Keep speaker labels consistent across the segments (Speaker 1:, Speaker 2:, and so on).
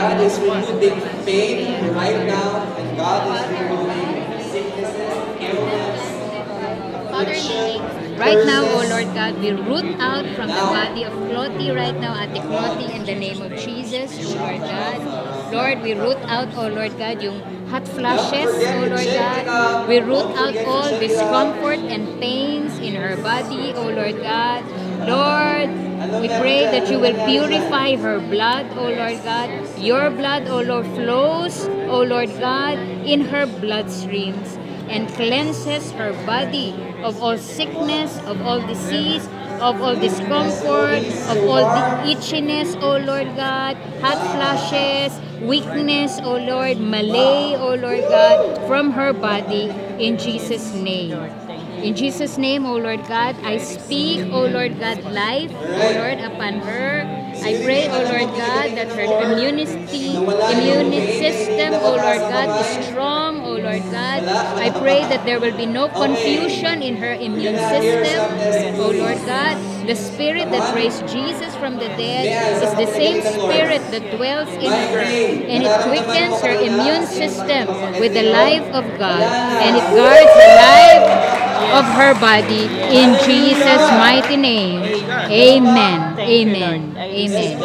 Speaker 1: God is removing pain right now, and God is removing sicknesses, illness, affliction.
Speaker 2: Right now, O Lord God, we root out from the body of Clotty right now, Ate Clotty, in the name of Jesus, O Lord God. Lord, we root out, O Lord God, yung hot flashes, O Lord God. We root out all discomfort and pains in her body, O Lord God. Lord, we pray that you will purify her blood, O Lord God. Your blood, O Lord, flows, O Lord God, in her bloodstreams and cleanses her body of all sickness, of all disease, of all discomfort, of all the itchiness, O Lord God, hot flashes, weakness, O Lord, malay, O Lord God, from her body in Jesus' name. In Jesus' name, O Lord God, I speak, O Lord God, life, O Lord, upon her. I pray, O Lord God, that her immune system, O Lord God, is strong, O Lord God. I pray that there will be no confusion in her immune system, O Lord God. The spirit that raised Jesus from the dead is the same spirit that dwells in her, and it quickens her immune system with the life of God, and it guards the life of her body in Jesus' mighty name. Amen. Amen. Amen.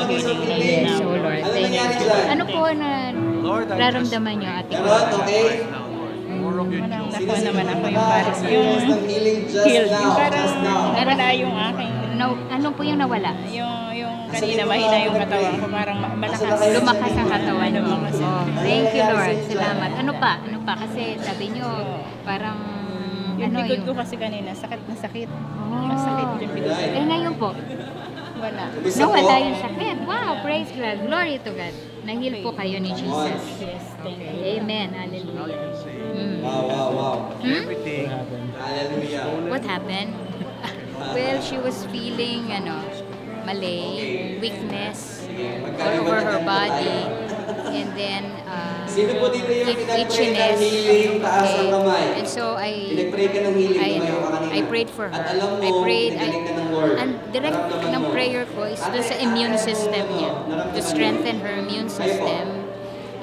Speaker 2: Yes, oh Lord. Thank you. Ano po na nararamdaman niyo, Ate Ko?
Speaker 1: Okay?
Speaker 3: Nakuha naman ako yung parang yung healed. Yung parang nawala yung aking...
Speaker 2: Ano po yung nawala?
Speaker 3: Yung kanina mahina yung katawan ko. Parang malakas.
Speaker 2: Lumakas ang katawan mo.
Speaker 3: Lumakas.
Speaker 2: Oh, thank you, Lord. Salamat. Ano pa? Ano pa? Kasi sabi niyo, parang...
Speaker 3: Yung
Speaker 2: ano
Speaker 3: likod
Speaker 2: yung...
Speaker 3: ko kasi kanina, sakit na sakit.
Speaker 2: Oh.
Speaker 3: Masakit yung likod.
Speaker 2: Eh ngayon po,
Speaker 3: Wala.
Speaker 2: nawala yung sakit. Wow, praise God. Glory to God. Nahil po kayo ni Jesus.
Speaker 3: Yes, thank you.
Speaker 2: Amen. Hallelujah.
Speaker 1: Wow, wow, wow.
Speaker 2: Hmm?
Speaker 1: Hallelujah.
Speaker 2: What happened? Well, she was feeling, malay, weakness all over her body, and then
Speaker 1: Sino po dito yung pinag-pray ng
Speaker 2: itchiness.
Speaker 1: healing, taas ng kamay?
Speaker 2: And so
Speaker 1: Pinag-pray ka ng healing tumayo ka kanina.
Speaker 2: I prayed for her.
Speaker 1: At alam mo,
Speaker 2: I prayed,
Speaker 1: pinaling ka ng Lord.
Speaker 2: and direct
Speaker 1: Naramdaman
Speaker 2: ng
Speaker 1: mo.
Speaker 2: prayer ko is doon sa immune system niya, to strengthen her immune system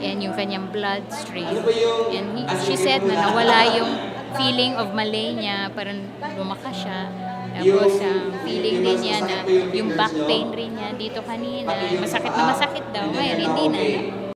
Speaker 2: and yung kanyang bloodstream.
Speaker 1: Ano ba yung...
Speaker 2: And she said na nawala yung feeling of malay niya, parang lumakas siya. Tapos feeling din niya na yung back pain rin niya dito kanina, masakit na masakit daw. Ngayon, hindi na.